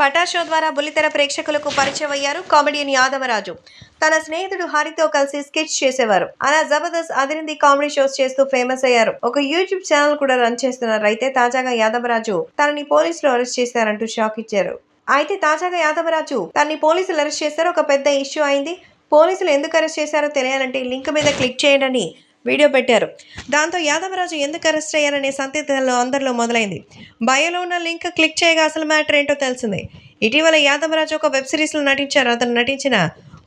పటా show ద్వారా బుల్లితెర ప్రేక్షకులకు పరిచయం అయ్యారు కామెడియన్ యాదవరాజు. తన స్నేహితుడు హరితో కలిసి స్కెచ్ చేసేవారు. అలా జబర్దస్త్, అదిరింది కామెడీ షోస్ చేస్తూ ఫేమస్ అయ్యారు. ఒక యూట్యూబ్ ఛానల్ కూడా రన్ చేస్తున్నారు. అయితే తాజాగా యాదవరాజు తనని పోలీసులు అరెస్ట్ చేశారంటూ షాక్ ఇచ్చారు. ఒక పెద్ద ఇష్యూ అయింది. పోలీసులు ఎందుకు అరెస్ట్ చేశారో తెలియాలంటే లింక్ మీద క్లిక్ చేయండి వీడియో పెట్టారు. దాంతో యాదవరాజు ఎందుకు అరెస్ట్ అయ్యారనే సందిగ్ధంలో అందరిలో మొదలైంది. బయోలో ఉన్న లింక్ క్లిక్ చేయగా అసలు మ్యాటర్ ఏంటో తెలిసింది. ఇటీవల యాదవరాజు ఒక వెబ్ సిరీస్లో నటించారు. అతను నటించిన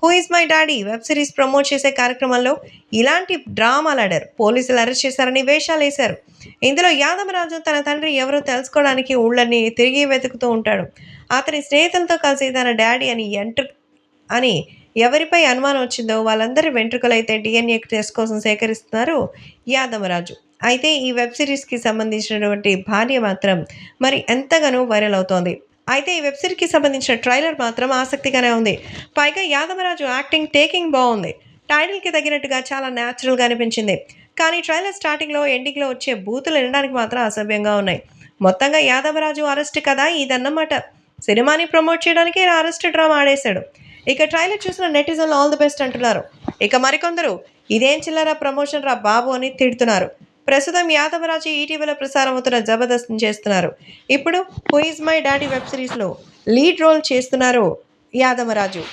who is my daddy web series promote చేసే కార్యక్రమంలో ఇలాంటి డ్రామాలాడారు. పోలీసులు అరెస్ట్ చేశారని వేషాలు వేశారు. ఇందులో యాదవరాజు తన తండ్రి ఎవరో తెలుసుకోవడానికి ఊళ్ళని తిరిగి వెతుకుతూ ఉంటాడు. అతని స్నేహితులతో కలిసి తన డాడీ అని ఎవరిపై అనుమానం వచ్చిందో వాళ్ళందరి వెంట్రుకలైతే DNA టెస్ట్ కోసం సేకరిస్తున్నారు యాదవరాజు. అయితే ఈ వెబ్ సిరీస్కి సంబంధించినటువంటి భార్య మాత్రం మరి ఎంతగానో వైరల్ అవుతోంది. అయితే ఈ వెబ్ సిరీస్కి సంబంధించిన ట్రైలర్ మాత్రం ఆసక్తిగానే ఉంది. పైగా యాదవరాజు యాక్టింగ్ టేకింగ్ బాగుంది. టైటిల్కి తగినట్టుగా చాలా న్యాచురల్గా అనిపించింది. కానీ ట్రైలర్ స్టార్టింగ్లో ఎండింగ్లో వచ్చే బూతులు వినడానికి మాత్రం అసభ్యంగా ఉన్నాయి. మొత్తంగా యాదవరాజు అరెస్ట్ కదా ఇదన్నమాట. సినిమాని ప్రమోట్ చేయడానికి అరెస్ట్ డ్రామా ఆడేశాడు. ఇక ట్రైలర్ చూసిన నెటిజన్లు ఆల్ ది బెస్ట్ అంటున్నారు. ఇక మరికొందరు ఇదేం చిల్లర ప్రమోషన్ రా బాబు అని తిడుతున్నారు. ప్రస్తుతం యాదవరాజు ఇటీవల ప్రసారం అవుతున్న జబర్దస్త్ చేస్తున్నారు. ఇప్పుడు who is my daddy web సిరీస్లో లీడ్ రోల్ చేస్తున్నారు యాదవరాజు.